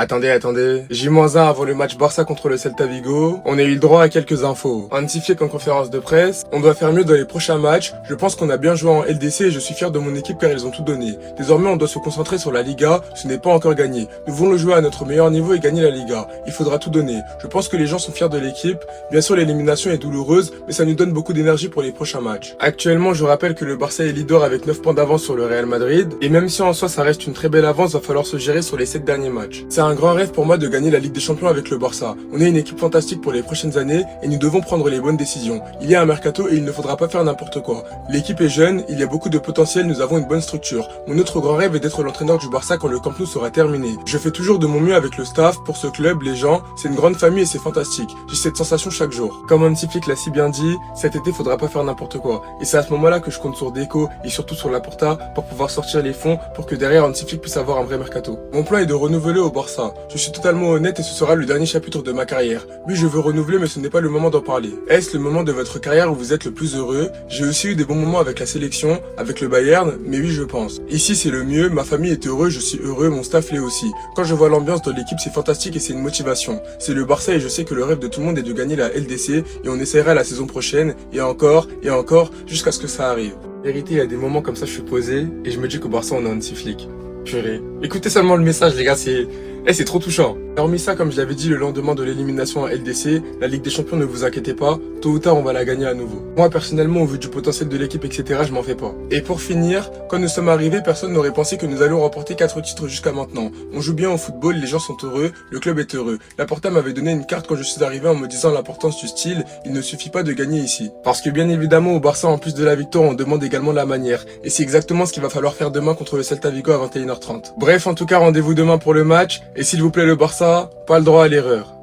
Attendez. J-1 avant le match Barça contre le Celta Vigo, on a eu le droit à quelques infos. Hansi Flick en conférence de presse, on doit faire mieux dans les prochains matchs, je pense qu'on a bien joué en LDC et je suis fier de mon équipe car ils ont tout donné. Désormais on doit se concentrer sur la Liga, ce n'est pas encore gagné. Nous voulons le jouer à notre meilleur niveau et gagner la Liga. Il faudra tout donner. Je pense que les gens sont fiers de l'équipe. Bien sûr l'élimination est douloureuse, mais ça nous donne beaucoup d'énergie pour les prochains matchs. Actuellement je rappelle que le Barça est leader avec 9 points d'avance sur le Real Madrid, et même si en soi ça reste une très belle avance, va falloir se gérer sur les 7 derniers matchs. C'est un grand rêve pour moi de gagner la Ligue des Champions avec le Barça. On est une équipe fantastique pour les prochaines années et nous devons prendre les bonnes décisions. Il y a un mercato et il ne faudra pas faire n'importe quoi. L'équipe est jeune, il y a beaucoup de potentiel, nous avons une bonne structure. Mon autre grand rêve est d'être l'entraîneur du Barça quand le Camp Nou sera terminé. Je fais toujours de mon mieux avec le staff, pour ce club, les gens, c'est une grande famille et c'est fantastique. J'ai cette sensation chaque jour. Comme Hansi Flick l'a si bien dit, cet été faudra pas faire n'importe quoi. Et c'est à ce moment-là que je compte sur Deco et surtout sur Laporta pour pouvoir sortir les fonds pour que derrière Hansi Flick puisse avoir un vrai mercato. Mon plan est de renouveler au Barça. Je suis totalement honnête et ce sera le dernier chapitre de ma carrière. Oui, je veux renouveler mais ce n'est pas le moment d'en parler. Est-ce le moment de votre carrière où vous êtes le plus heureux? J'ai aussi eu des bons moments avec la sélection, avec le Bayern, mais oui je pense. Ici c'est le mieux, ma famille est heureuse, je suis heureux, mon staff l'est aussi. Quand je vois l'ambiance dans l'équipe c'est fantastique et c'est une motivation. C'est le Barça et je sais que le rêve de tout le monde est de gagner la LDC et on essaiera la saison prochaine et encore jusqu'à ce que ça arrive. En vérité, il y a des moments comme ça je suis posé et je me dis qu'au Barça on a Hansi Flick. Purée. Écoutez seulement le message les gars, c'est trop touchant. Hormis ça, comme je l'avais dit le lendemain de l'élimination à LDC, la Ligue des Champions ne vous inquiétez pas, tôt ou tard on va la gagner à nouveau. Moi personnellement au vu du potentiel de l'équipe etc je m'en fais pas. Et pour finir, quand nous sommes arrivés personne n'aurait pensé que nous allions remporter 4 titres jusqu'à maintenant. On joue bien au football, les gens sont heureux, le club est heureux. Laporta m'avait donné une carte quand je suis arrivé en me disant l'importance du style, il ne suffit pas de gagner ici. Parce que bien évidemment au Barça en plus de la victoire on demande également la manière. Et c'est exactement ce qu'il va falloir faire demain contre le Celta Vigo à 21h30. Bref en tout cas rendez-vous demain pour le match, et s'il vous plaît le Barça, pas le droit à l'erreur.